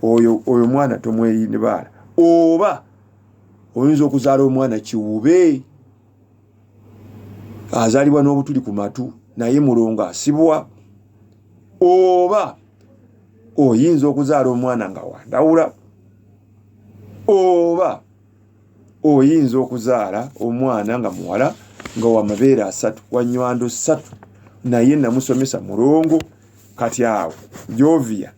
Oyo mwana tomweyinibala. Oba oyinza okuzaala omwana kiwube azaalibwa n'obutuli ku matu naye mulongo asibwa. Oba oyinza okuzaala omwana nga wandawula. Oba oyinza okuzaala omwana nga muwala nga wa mabeere 3 wa nywando 3 naye namusomesa mulongo. Kati awo Jovia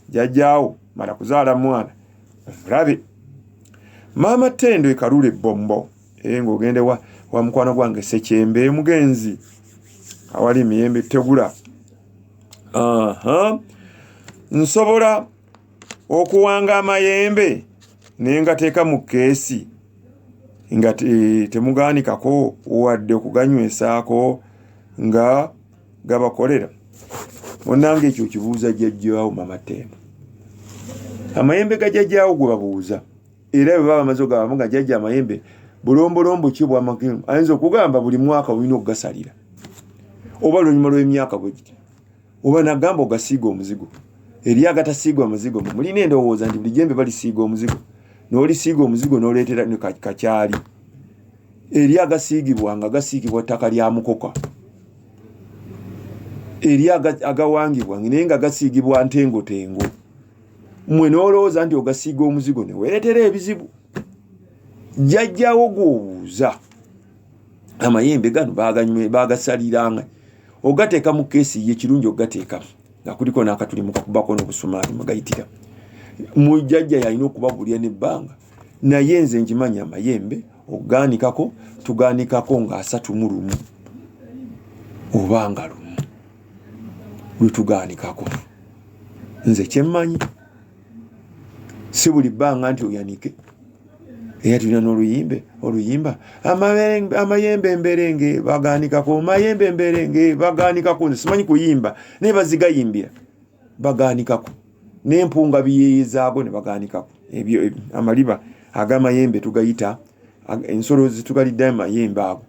jajjaawo mala kuzaala mwana omulabe. Mama Tendo ekalule bombo ng'ogende wa mukwano gwange Sekyembe mugenzi awali miyembe tegula. Nsobola okuwanga amayembe nengateeka mu keesi nga temugaanikako wadde okuganywesaako nga gabakolera. Munnange ekyo kibuuza jjajjaawo Mama Tendo. Amayembe ga jjajjaawo gwe babuuza era bwe baba bamaze ogabamu nga jjajja amayembe bulombolombo ki bw'amagemu ayinza okugamba buli mwaka olina okugasalira oba lunyuma lw'emyaka bwe giti oba nagamba ogasiiga omuzigo. Eri agatasiigwa muzigo mulina endowooza nti buli jjembe balisiiga omuzigo n'olisiiga omuzigo n'oleetera kakyali. Eri agasiigibwa nga gasiigibwa ttaka lya mukoka. Eri agawangibwa naye nga gasiigibwa ntengotengo. Mmwe n'olowooza nti ogasiiga omuzigo ne weeretera ebizibu. Jjajjaawo gw'obuuza amayembe gano baagasaliranga ogateeka mu keesi ye kirungi ogateekamu nga kuliko n'akatuli mu kakubako n'obusumaali mugayitira. Mu jjajja yalina okubabulya n'ebbanga naye nze nkimanyi amayembe ogaanikako tugaanikako nga 31 oba nga 1 lwe tugaanikako. Nze kyemmanyi si buli bbanga nti oyanike. Era tulina n'oluyimba amayembe emberenge bagaanikako mayembe emberenge bagaanikako. Nze simanyi kuyimba naye bazigayimbira bagaanikako n'empunga biyeeye zaago ne bagaanikako. Ebyo amaliba ag'amayembe tugayita ensolo zitugalidde amayembe ago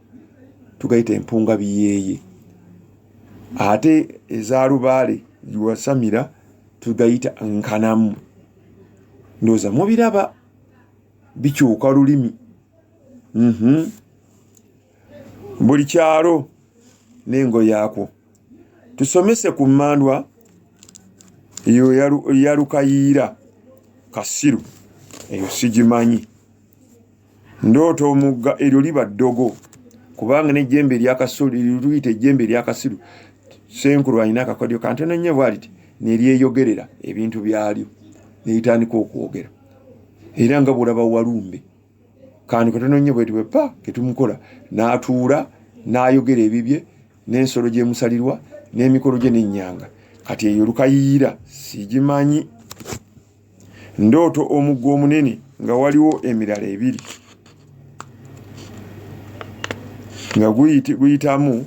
tugayita empunga biyeeye. Ate eza Lubaale ziwasamira tugayita nkanamu. Ndowooza mubiraba bikyuka lulimi. Buli kyalo n'engo yaako. Tusomese ku mmandwa eyo ya Lukayiira Kasiru eyo sigimanyi. Ndoota omugga eryo liba ddogo kubanga n'ejjembe lya Kasiru luyita ejjembe lya Kasiru senkulu alina akakodyo kantono nnyo bwaliti neryeyogerera ebintu byalyo neyitandika okwogera. Era nga bw'olaba Walumbe kandi katono nnyo bwe tuwepa ketumukola n'atuula n'ayogera ebibye n'ensolo gyemusalirwa n'emikolo gye n'ennyanga. Kati eyo Lukayiira sigimanyi. Ndooto omugga omunene nga waliwo emirala 2 nga guyitamu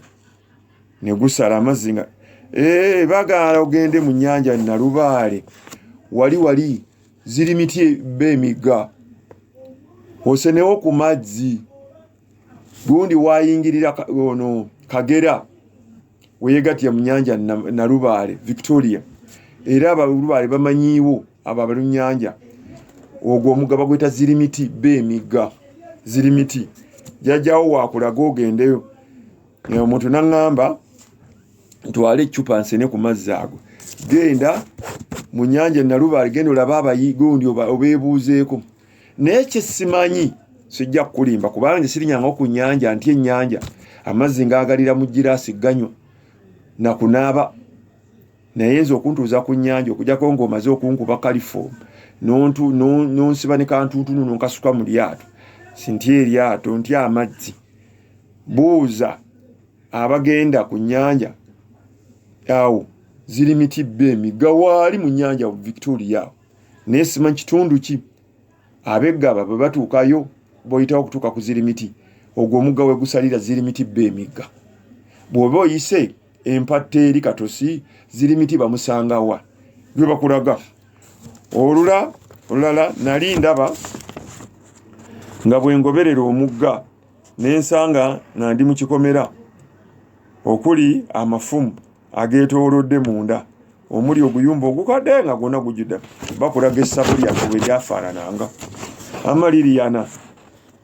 ne gusala amazzi nga bagaala ogende mu nnyanja na Lubaale wali ziri miti b'emigga osenewo ku mazzi gundi wayingirira Kagera weyegatya mu nnyanja na Lubaale Victoria. Era Abalubaale bamanyiiwo ababalunnyanja ogwo omugga bagweta ziri miti b'emigga. Ziri miti jjajjaawo wakulaga ogendeyo omuntu n'aŋŋamba ntwale eccupa nsene ku mazzi ago. Genda mu nnyanja na Lubaale genda olabe abayigondi obeebuuzeeko. Naye kye simanyi sijja kukulimba kubanga nze sirinyanga ku nnyanja nti ennyanja amazzi ngaagalira mu giraasi ganywa na kunaaba. Naye nze okuntuuza ku nnyanja okugyako ng'omaze okunkuba California nonsiba ne kantuntunu nonkasuka mu lyato. Sintya eryato ntya amazzi. Buuza abagenda ku nnyanja awo ziri miti b'emigga waali mu nnyanja Victoria awo. Naye simanyi kitundu ki. Abeggaba bwe batuukayo boyitawo okutuuka ku ziri miti ogwo omugga we gusalira ziri miti b'emigga. Bw'oba oyise empatte eri katosi ziri miti bamusangawa gwe bakulaga olulala nali ndaba nga bwengoberera omugga nensanga nga ndi mu kikomera okuli amafumu ageetoolodde munda omuli oguyumba ogukadde nga gwonna gujjudde bakulaga essabu lyaffe bwe lyafaalananga ama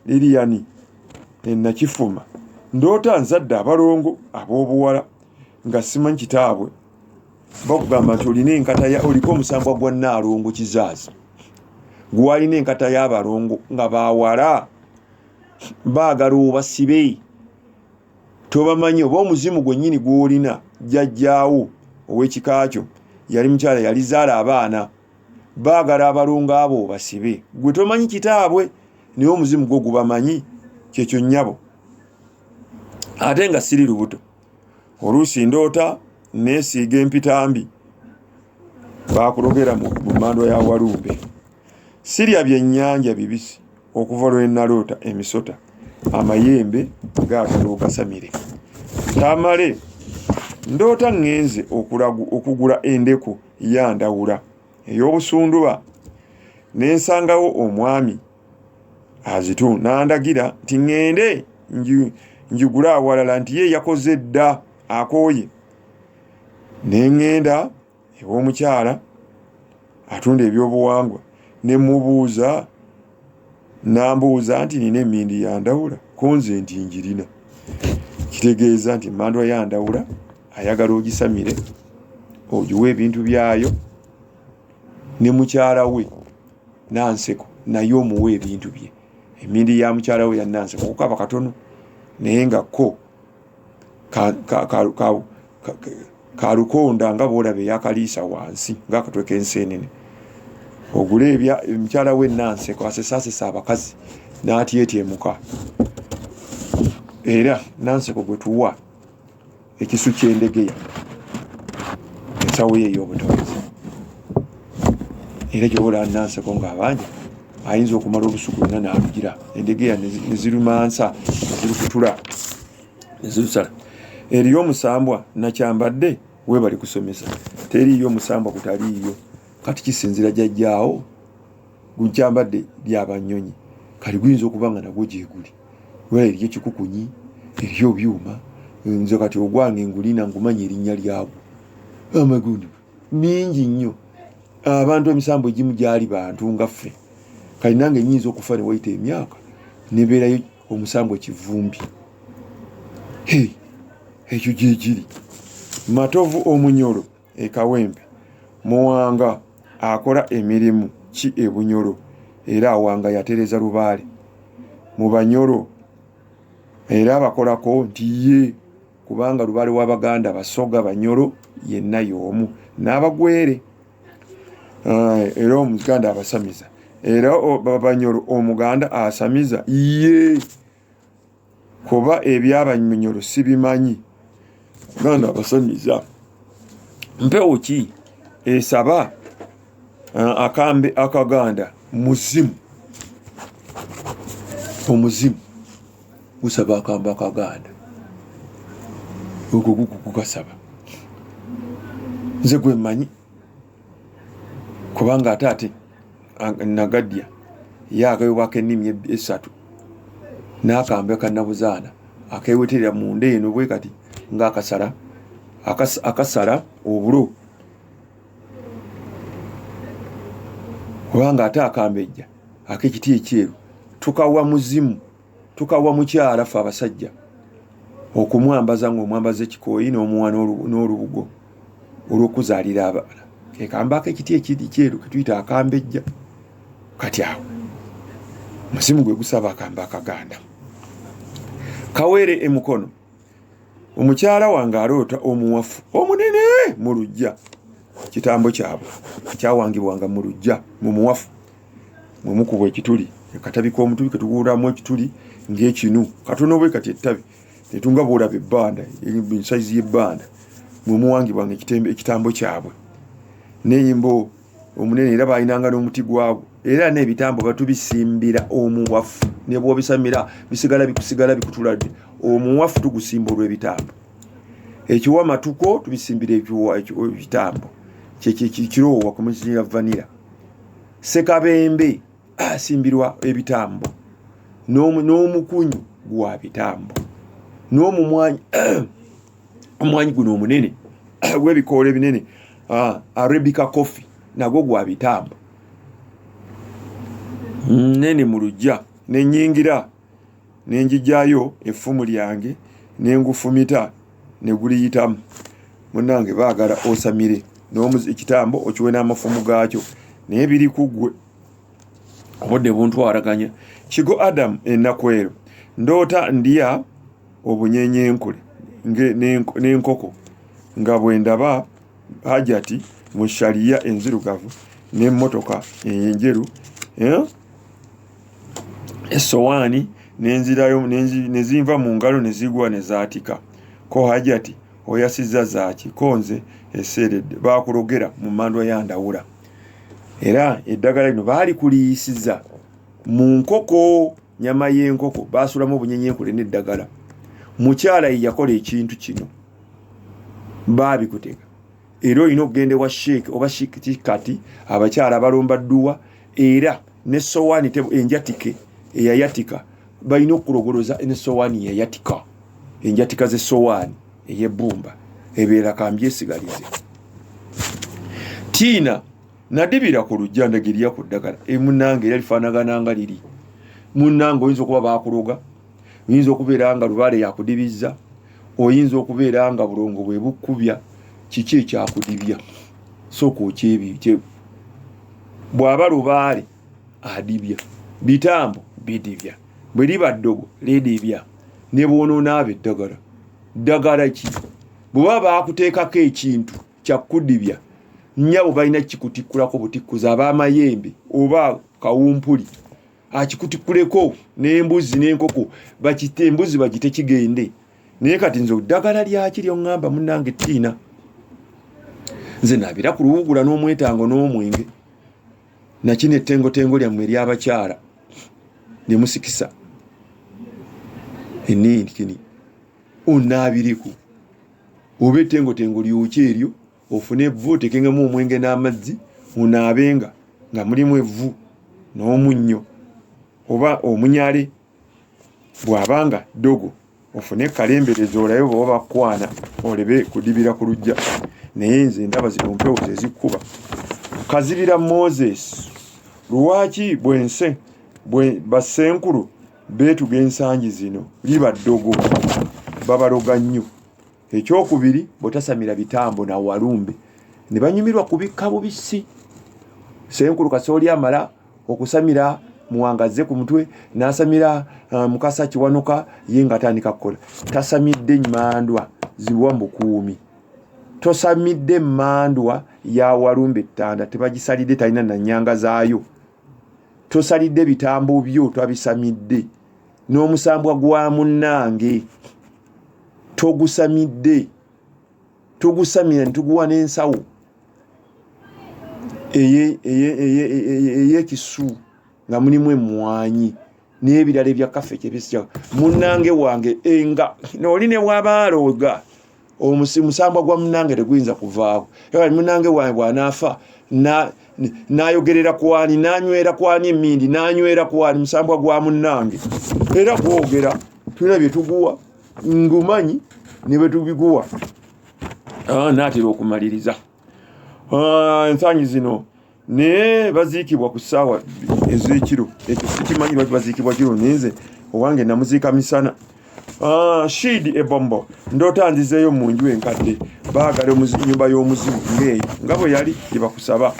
liriyani nakifuma ndoota nzadde abalongo ab'obuwala nga simanyi kitaabwe bakugamba nti olina enkata oliko omusambwa gwa Nnaalongo Kizaazi gwalina enkata y'abalongo nga bawala baagala obasibe tobamanyi oba omuzimu gwennyini gwolina jjajjaawo ow'ekikaakyo yali mukyala yali zaala abaana baagala abalongo abo obasibe gwe tomanyi kitaabwe naye omuzimu gwo gubamanyi kyekyo nnyabo ate nga siri lubuto oluusi ndoota neesiiga empitambi baakulogera mu mmandwa ya Walumbe sirya byennyanja bibisi okuva lwe naloota emisota amayembe gaagala ogasamire tamale ndoota ŋŋenze okugula endeku ya Ndawula ey'obusunduba nensangawo omwami azitu nandagira nti ŋŋende njigule awalala nti ye yakoze dda akooye neŋŋenda ew'omukyala atunda ebyobuwangwa nemubuuza nambuuza nti nina emmindi ya Ndawula konze nti njirina kitegeeza nti mmandwa ya Ndawula ayagala ogisamire ogiwa ebintu byayo ne mukyala we Nanseko naye omuwa ebintu bye emmindi ya mukyala we ya Nanseko okukaba katono naye nga ko kalukonda nga boolaba eyakaliisa wansi ng'akatwe k'enseenene ogula mukyala we Nanseko asesaasesa abakazi n'atyetyemuka era Nanseko gwe tuwa ekisu ky'endegeya ensawo ye ey'obutonzi era gyobola Nanseko ng'abanja ayinza okumala olusuku lwonna n'alugira endegeya ne zirumansa nezirukutula nezirusala eriyo omusambwa nakyambadde we bali kusomesa teriyo omusambwa kutaliiyo kati kisinzira jjajjaawo gukyambadde lyabanyonyi kali guyinza okuba nga nagwo gyeguli wera eriyo ekikukunyi eriyo byuma nze kati ogwange ngulina ngumanya erinnya lyagwo amagundi mingi nnyo abantu emisambo egimu gyali bantu nga ffe kali nange nyinza okufa ne wayita emyaka nebeerayo omusambo ekivumbi ekyo gyegiri Matovu Omunyolo ekawempe Muwanga akola emirimu ki ebunyolo era awanga yatereza Lubaale mu Banyolo era abakolako nti ye kubanga Lubaale w'Abaganda Basoga Banyolo yenna y'omu n'Abagwere era Omuganda abasamiza era Banyolo Omuganda asamiza ye kuba eby'Abanyolo sibimanyi Ganda abasamiza mpewo ki esaba akambe akaganda muzimu omuzimu gusaba akambe akaganda ogwo gukasaba nze gwe mmanyi kubanga ate nagadya yakayobwako ennimi esatu n'akambe kannabuzaana akeweterera munda eno bwe kati akasala obulo kubanga ate akambejja ak'ekiti ekyeru tukawa muzimu tukawa mukyala ffe abasajja okumwambaza ng'omwambaza ekikooyi n'omuwa n'olubugo olw'okuzaalira abaana kekamba ak'ekiti ekyeru ketuyita akambejja kati awo muzimu gwe gusaba akamba akaganda Kawere emukono omukyala wange aloota omuwafu omunene mu luggya kitambo kyabwe kyawangibwanga mu luggya mu muwafu mwemukubwa ekituli akatabi k'omutubi ketuguulamu ekituli ng'ekinu katono bwe kati ettabi netunga bwolaba ebbanda ensaizi y'ebbanda mwemuwangibwanga ekitambo kyabwe n'eyimbo omunene era baayinanga n'omuti gwabwe era n'ebitambo batubisimbira omuwafu ne bw'obisamira bisigala bikutuladde omuwafu tugusimba olw'ebitambo ekiwa matuko tubisimbira ebitambo kirowa ku muzinga vanilla sekabembe asimbirwa ebitambo n'omukunyu gwa bitambo n'omumwanyi omwanyi guno omunene gw'ebikoola ebinene arabica coffee nagwo gwa bitambo nene mu lujja nenyingira nenjijayo effumu lyange nengufumita neguliyitamu munange baagala osamire ekitambo okiwe n'amafumu gaakyo naye biri kuggwe obudde buntwaraganya kigo Adam ennaku ero ndoota ndya obunyenyenkule n'enkoko nga bwe ndaba Hajati mu shaliya enzirugavu n'emmotoka enjeru essowaani nenzirayo nezinva mu ngalo nezigwa nezaatika ko Hajati oyasizza zaaki konze eseeredde baakulogera mu mandwa ya Ndawula era eddagala lino baali kuliyisiza mu nkoko nyama y'enkoko baasulamu obunyenyenkule n'eddagala mukyala yakola ekintu kino baabikutega era olina okugenda wa sheeke oba kati abakyala balomba dduwa era n'essowaani enjatike eyayatika balina okulogoloza n'essowaani yayatika enjatika z'essowaani ey'ebbumba ebeera kambyesigalize Tiina nadibira ku lujja ndagirya ku ddagala emunange era lifaanagana nga liri munnange oyinza okuba baakuloga oyinza okubeera nga Lubaale yakudibizza oyinza okubeera nga bulongo bwe bukkubya kiki ekyakudibya sooka okyebyo bw'aba Lubaale adibya bitambo bidibya bwe liba ddogo lidibya ne bwonoona aba ddagala ki bw'oba baakuteekako ekintu kyakudibya nnyabo balina kikutikkulako butikkuza ab'amayembe oba kawumpuli akikutikkuleko n'embuzi n'enkoko bakite embuzi bagite kigende naye kati nze ddagala lyaki ly'oŋŋamba munnange Tiina nze naabira ku luwugula n'omwetango n'omwenge nakino ettengotengo lyammwe ery'abakyala ne musikisa enninkini onaabiriku oba ettengotengo lyokye eryo ofune evvu otekengemu omwenge n'amazzi onaabenga nga mulimu evvu n'omunnyo oba omunyale bw'abanga ddogo ofune kalembereza olayo bw'oba bakwana olebe kudibira ku lujja naye nze ndaba zino mpewo zezikkuba kazibira Moses lwaki bassenkulu beetuga ensangi zino liba ddogo babaloga nnyo ekyokubiri bw'otasamira bitambo na walumbe ne banyumirwa kubikka bubisi senkulu kasooli amala okusamira muwangaze ku mutwe n'asamira mukasa kiwanuka ye nga atandika kukola tasamidde mmandwa ziwa mukuumi tosamidde mmandwa ya walumbe ttanda tebagisalidde talina na nnyanga zaayo tosalidde bitambo byo twabisamidde n'omusambwa gwa munnange togusamira nituguwa n'ensawo eyekisu nga mulimu emmwanyi n'ebirala ebya kafe kyebisya munnange wange enga n'oli ne bw'abaalooga omusambwa gwa munnange teguyinza kuvaako era munnange wange bw'anaafa n'ayogerera kwani n'anywera kwani emmindi n'anywera kwani musambwa gwa munnange era gwogera tulina bye tuguwa ngumanyi ne bwe tubiguwa naatera okumaliriza ensanyi zino naye baziikibwa ku ssaawa ez'ekiro ekyo sikimanyi lwaki baziikibwa kiro nenze owange namuziika misana Shidi ebombo ndoota nzizeeyo mu nju enkadde baagala ennyumba y'omuzimu ng'eyo nga bwe yali gyebakusaba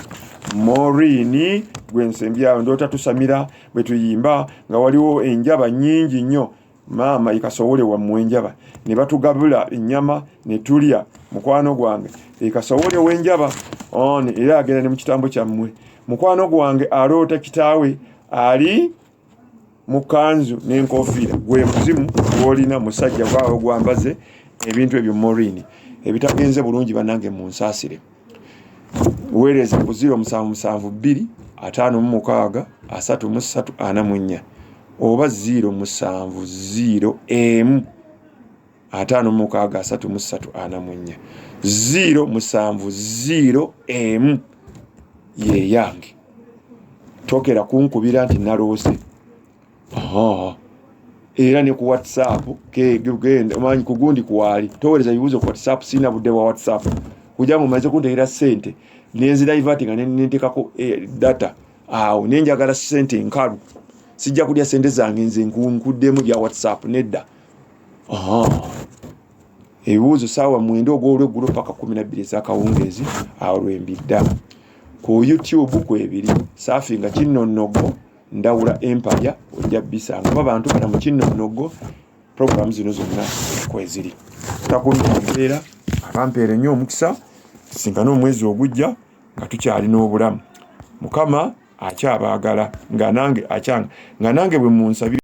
Morini gwensembyawo ndoota tusamira bwe tuyimba nga waliwo enjaba nnyingi nnyo maama ikasowole wammwe enjaba ne batugabula ennyama ne tulya mukwano gwange ikasowole w'enjaba era agenda ne mu kitambo kyammwe mukwano gwange aloota kitaawe ali mu kanzu n'enkofiira gwe muzimu gw'olina musajja gwawe gwambaze ebintu ebyo Morini ebitagenze bulungi bannange mu nsaasire weereza ku 0772 56 33 44 oba 070 1 56334 07001 ye yange. Tokera kunkubira nti naloose. Era ne ku WhatsApp genda manyi kugundi kwali toweleza bibuzo ku WhatsApp sina budde wa WhatsApp kuja mu maze kunteera sente nenzi divert nga nentekako data nenjagala sente nkalu sijja kulya sente zange nze nkuddemu ya WhatsApp nedda. Ebibuzo sawa mwendo ogw'olweggulo paka 12 ez'akawungeezi lwembidda ku YouTube kwebiri Surfing Ekinonoggo ndawula empire ojja bisanga abantu bana mu Ekinonoggo program zino zonna kweziri takunteera abampeere nnyo omukisa singana omwezi ogujja nga tukyali n'obulamu. Mukama akyabaagala nga nange bwe munsabira